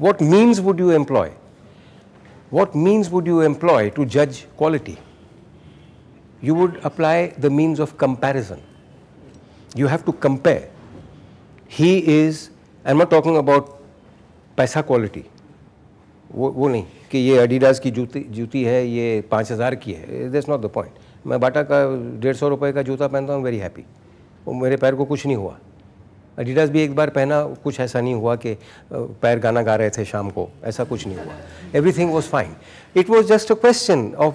what means would you employ? What means would you employ to judge quality? You would apply the means of comparison. You have to compare. He is, I'm not talking about पैसा quality. वो नहीं कि ये Adidas की जूती है, ये 5000 की है. That's not the point. मैं बाटा का 150 रुपये का जूता पहनता हूँ, वेरी हैप्पी. वो मेरे पैर को कुछ नहीं हुआ. एडिडास भी एक बार पहना, कुछ ऐसा नहीं हुआ कि पैर गाना गा रहे थे शाम को, ऐसा कुछ नहीं हुआ. Everything was fine. It was just a question of,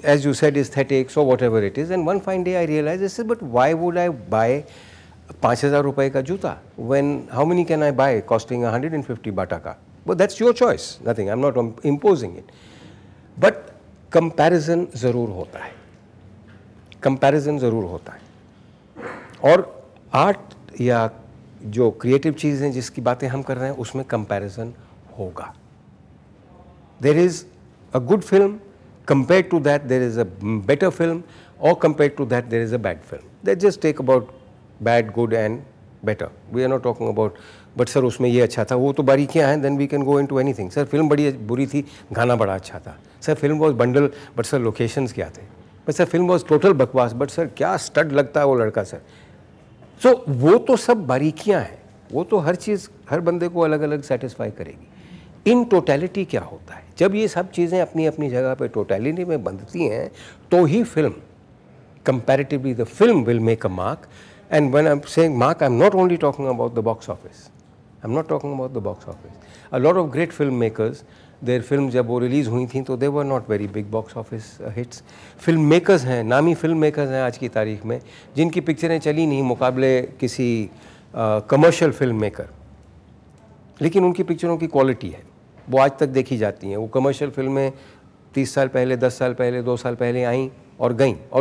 as you said, aesthetics or whatever it is. And one fine day I realized, I said, but why would I buy 5000 रुपये का जूता when how many can I buy costing 150 बाटा का? But that's your choice. Nothing. I'm not imposing it. But comparison ज़रूर होता है. Comparison ज़रूर होता है. और आर्ट या जो क्रिएटिव चीज़ हैं जिसकी बातें हम कर रहे हैं उसमें कंपैरिजन होगा. There is a good film, compared to that there is a better film, or compared to that there is a bad film. Let's just take about bad, good and better. We are not talking about but sir उसमें ये अच्छा था, वो तो बारीकियाँ हैं. Then we can go into anything. Sir film बड़ी बुरी थी, गाना बड़ा अच्छा था. Sir film was bundle, but sir locations क्या थे. But sir film was total बकवास, बट सर क्या स्टड लगता है वो लड़का सर. सो वो तो सब बारीकियां हैं, वो तो हर चीज़ हर बंदे को अलग अलग सेटिस्फाई करेगी. इन टोटलिटी क्या होता है, जब ये सब चीज़ें अपनी अपनी जगह पे टोटलिटी में बंधती हैं तो ही film comparatively the film will make a mark. And when I am saying mark, I am not only talking about the box office. I am not talking about the box office. A lot of great film makers, their film जब वो release हुई थी तो they were not very big box office hits. Film makers हैं, नामी film makers हैं आज की तारीख में जिनकी पिक्चरें चली नहीं मुकाबले किसी कमर्शियल फिल्म मेकर, लेकिन उनकी पिक्चरों की क्वालिटी है, वो आज तक देखी जाती हैं. वो कमर्शियल फिल्में 30 साल पहले, 10 साल पहले, 2 साल पहले आईं और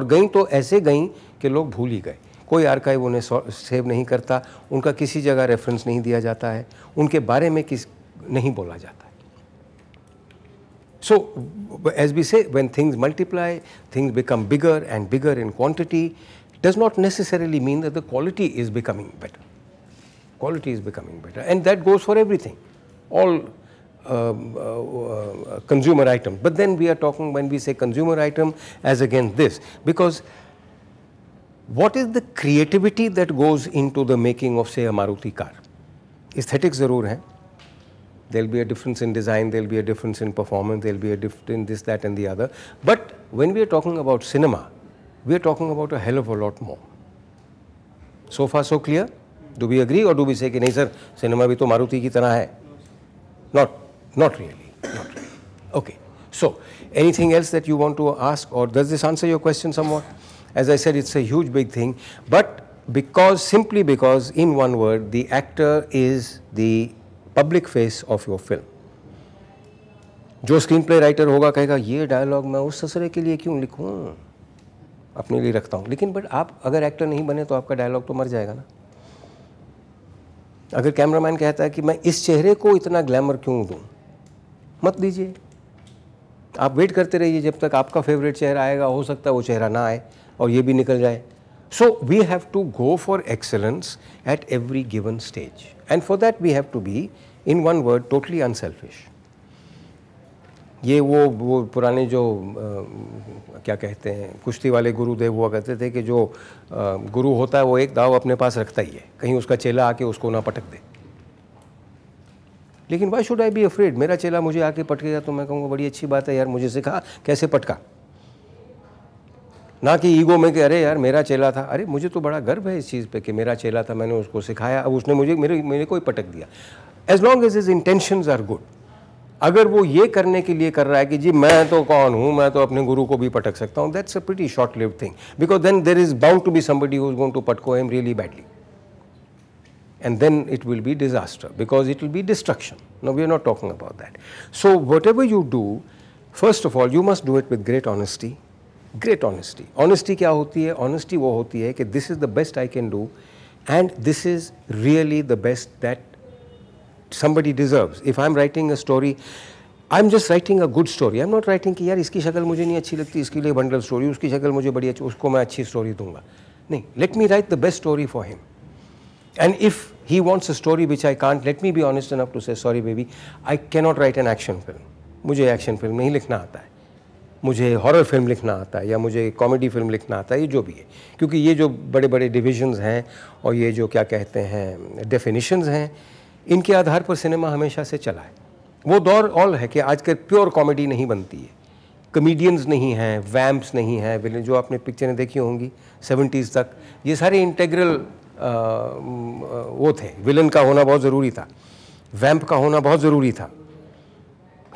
गईं तो ऐसे गईं कि लोग भूल ही गए. कोई आर्काइव उन्हें सेव नहीं करता, उनका किसी जगह रेफरेंस नहीं दिया जाता है, उनके बारे में नहीं बोला जाता है. So, as we say, when things multiply, things become bigger and bigger in quantity, does not necessarily mean that the quality is becoming better. Quality is becoming better, and that goes for everything, all consumer items. But then we are talking, when we say consumer item, as again this, because what is the creativity that goes into the making of, say, a Maruti car? Aesthetics ज़रूर है. There'll be a difference in design, there'll be a difference in performance, there'll be a difference in this, that and the other. But when we are talking about cinema, we are talking about a hell of a lot more. So far so clear? Do we agree or do we say कि नहीं sir, cinema भी तो मारुति की तरह है? Not really. Okay. So, anything else that you want to ask, or does this answer your question somewhat? As I said, it's a huge big thing, but simply because in one word, the actor is the public face of your film. जो screen play writer होगा कहेगा ये dialogue मैं उस ससुरे के लिए क्यों लिखूं, अपने लिए रखता हूं. लेकिन बट आप अगर एक्टर नहीं बने तो आपका डायलॉग तो मर जाएगा ना. अगर कैमरामैन कहता है कि मैं इस चेहरे को इतना ग्लैमर क्यों दूं, मत दीजिए. आप वेट करते रहिए जब तक आपका फेवरेट चेहरा आएगा. हो सकता है वो चेहरा ना आए और ये भी निकल जाए. So we have to go for excellence at every given stage, and for that we have to be, in one word, totally unselfish. ये वो पुराने जो क्या कहते हैं कुश्ती वाले गुरुदेव हुआ करते थे कि जो गुरु होता है वो एक दाव अपने पास रखता ही है, कहीं उसका चेला आके उसको ना पटक दे. लेकिन why should I be afraid? मेरा चेला मुझे आके पटकेगा तो मैं कहूँगा बड़ी अच्छी बात है यार, मुझे सिखा कैसे पटका. ना कि ईगो में कि अरे यार मेरा चेला था. अरे मुझे तो बड़ा गर्व है इस चीज़ पे कि मेरा चेला था, मैंने उसको सिखाया, अब उसने मुझे मेरे को ही पटक दिया. As long as his intentions are good. अगर वो ये करने के लिए कर रहा है कि जी मैं तो कौन हूँ, मैं तो अपने गुरु को भी पटक सकता हूँ, that's a pretty short lived thing, because then there is bound to be somebody who is going to पटको him really badly, and then it will be disaster, because it will be destruction. No, we are not talking about that. So whatever you do, first of all you must do it with great honesty. Great honesty. Honesty क्या होती है? Honesty वो होती है कि this is the best I can do and this is really the best that somebody deserves. If I'm writing a story, I'm just writing a good story. I'm not writing कि यार इसकी शक्ल मुझे नहीं अच्छी लगती, इसके लिए बंडल स्टोरी, उसकी शक्ल मुझे बड़ी अच्छी, उसको मैं अच्छी स्टोरी दूंगा. नहीं, let me write the best story for him. And if He wants a story which I can't. Let me be honest enough to say, sorry baby, I cannot write an action film. मुझे action film नहीं लिखना आता है, मुझे horror film लिखना आता है, या मुझे कॉमेडी फिल्म लिखना आता है, ये जो भी है. क्योंकि ये जो बड़े बड़े डिविजन्स हैं और ये जो क्या कहते हैं डेफिनेशंस हैं, इनके आधार पर सिनेमा हमेशा से चला है. वो दौर ऑल है कि आजकल प्योर कॉमेडी नहीं बनती है, कॉमेडियंस नहीं हैं, वैम्प्स नहीं हैं, विलन जो आपने पिक्चरें देखी होंगी 70s तक, ये सारे इंटेग्रल वो थे. विलन का होना बहुत ज़रूरी था, वैम्प का होना बहुत ज़रूरी था.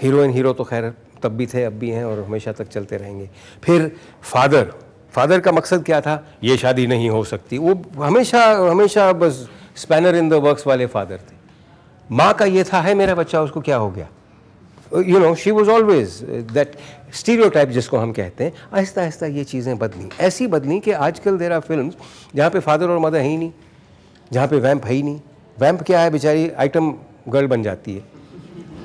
हीरोइन हीरो तो खैर तब भी थे, अब भी हैं और हमेशा तक चलते रहेंगे. फिर फादर का मकसद क्या था? ये शादी नहीं हो सकती. वो हमेशा हमेशा बस स्पैनर इन द वर्क्स वाले फादर थे. माँ का ये था, है मेरा बच्चा, उसको क्या हो गया. You know, she was always that stereotype जिसको हम कहते हैं. आहिस्ता आहिस्ता ये चीज़ें बदली, ऐसी बदली कि आजकल देर आर फिल्म जहाँ पे फादर और मदर है ही नहीं, जहाँ पे वैम्प है ही नहीं. वैम्प क्या है, बेचारी आइटम गर्ल बन जाती है.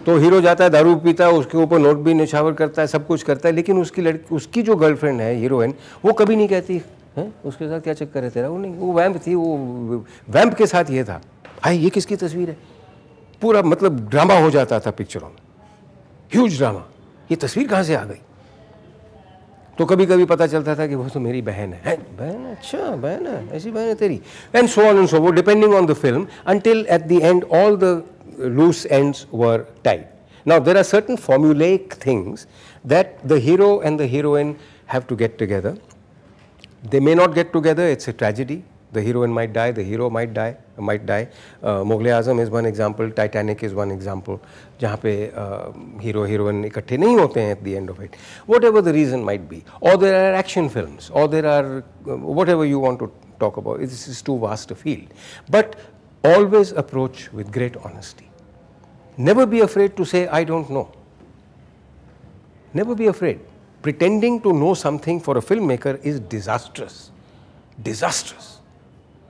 तो हीरो जाता है, दारू पीता है, उसके ऊपर नोट भी निछावर करता है, सब कुछ करता है, लेकिन उसकी जो गर्लफ्रेंड है हीरोइन, वो कभी नहीं कहती है उसके साथ क्या चक्कर है तेरा. वो नहीं, वो वैम्प थी, वो वैम्प के साथ ये था. भाई ये किसकी तस्वीर है. पूरा मतलब ड्रामा हो जाता था पिक्चरों में, ह्यूज ड्रामा. ये तस्वीर कहाँ से आ गई. तो कभी कभी पता चलता था कि वो तो मेरी बहन है. बहन, अच्छा बहन है, ऐसी बहन है तेरी, and so on and so, वो depending on the film, until at the end all the loose ends were tied. Now there are certain formulaic things that the hero and the heroine have to get together. They may not get together, it's a tragedy. The heroine might die, the hero might die. Mughal-e-Azam is one example, Titanic is one example, जहाँ पे hero heroine इकट्ठे नहीं होते हैं at the end of it. Whatever the reason might be, or there are action films, or there are whatever you want to talk about. This is too vast a field, but always approach with great honesty. Never be afraid to say I don't know. Never be afraid. Pretending to know something for a filmmaker is disastrous. Disastrous.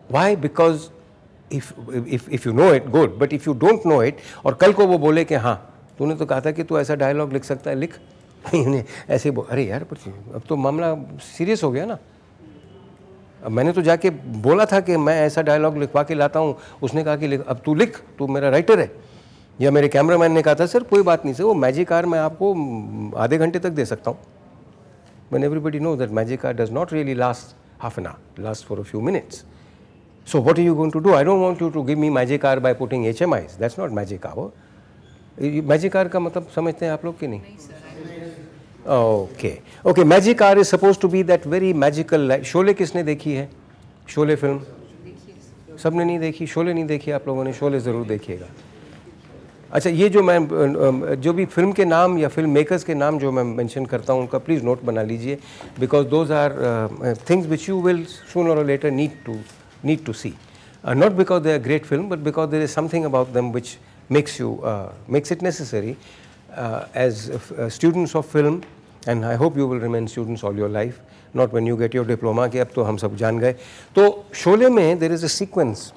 Why? Because if you know it, good. But if you don't know it, और कल को वो बोले कि हाँ तूने तो कहा था कि तू ऐसा डायलॉग लिख सकता है, लिख. ऐसे अरे यार अब तो मामला सीरियस हो गया ना. अब मैंने तो जाके बोला था कि मैं ऐसा डायलॉग लिखवा के लाता हूँ, उसने कहा कि अब तू लिख, तू मेरा राइटर है. या मेरे कैमरामैन ने कहा था सर कोई बात नहीं सर, वो मैजिक कार मैं आपको आधे घंटे तक दे सकता हूँ. When everybody knows that magic car does not really last half an hour, it lasts for a few minutes. So what are you going to do? I don't want you to give me magic car by putting HMIs. That's not magic hour. Magic car का मतलब समझते हैं आप लोग कि नहीं? Okay. Okay, magic car is supposed to be that very magical light. Sholay किसने देखी है? शोले फिल्म सबने नहीं देखी. शोले नहीं देखी आप लोगों ने? शोले ज़रूर देखिएगा. अच्छा, ये जो मैं जो भी फिल्म के नाम या फिल्म मेकर्स के नाम जो मैं मेंशन करता हूँ उनका प्लीज़ नोट बना लीजिए, because those are things which you will sooner और later need to see, not because they are great film, but because there is something about them which makes it necessary as students of film, and I hope you will remain students all your life, not when you get your diploma कि अब तो हम सब जान गए. तो शोले में there is a sequence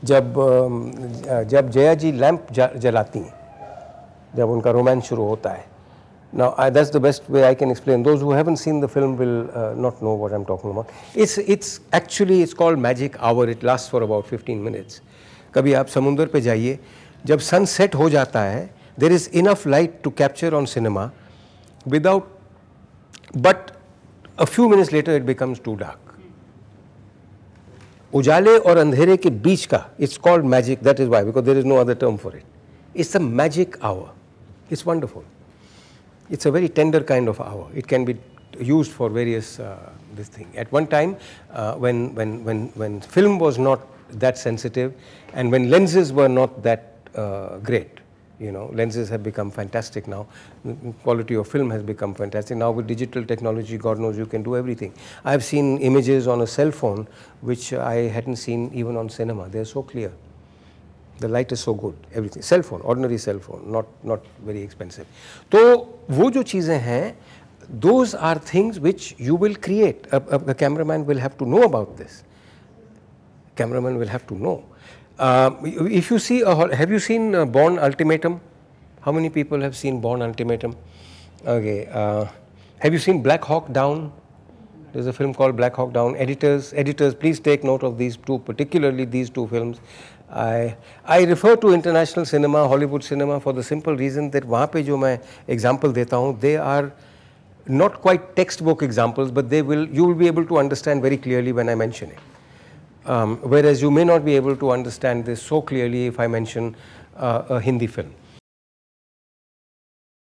जब जया जी लैंप जलाती हैं, जब उनका रोमांस शुरू होता है. Now that's the best way I can explain. Those who haven't seen the film will not know what I'm talking about. It's actually called Magic Hour. It lasts for about 15 minutes. कभी आप समुंदर पे जाइए, जब सन set हो जाता है, there is enough light to capture on cinema but a few minutes later it becomes too dark. उजाले और अंधेरे के बीच का, it's called magic. That is why, because there is no other term for it. It's a magic hour. It's wonderful. It's a very tender kind of hour. It can be used for various this thing. At one time, when film was not that sensitive, and when lenses were not that great, you know, lenses have become fantastic now. Quality of film has become fantastic now. With digital technology, God knows you can do everything. I have seen images on a cell phone which I hadn't seen even on cinema. They are so clear. The light is so good, everything. Cell phone, ordinary cell phone, not very expensive. तो वो जो चीज़ें हैं, those are things which you will create. A cameraman will have to know about this. Cameraman will have to know. If you see, have you seen Bourne Ultimatum? How many people have seen Bourne Ultimatum? Okay. Have you seen Black Hawk Down? There's a film called Black Hawk Down. Editors, please take note of these two, particularly these two films. I refer to international cinema, Hollywood cinema, for the simple reason that वहाँ पे जो मैं example देता हूँ, they are not quite textbook examples, but you will be able to understand very clearly when I mention it. Whereas you may not be able to understand this so clearly if I mention a Hindi film.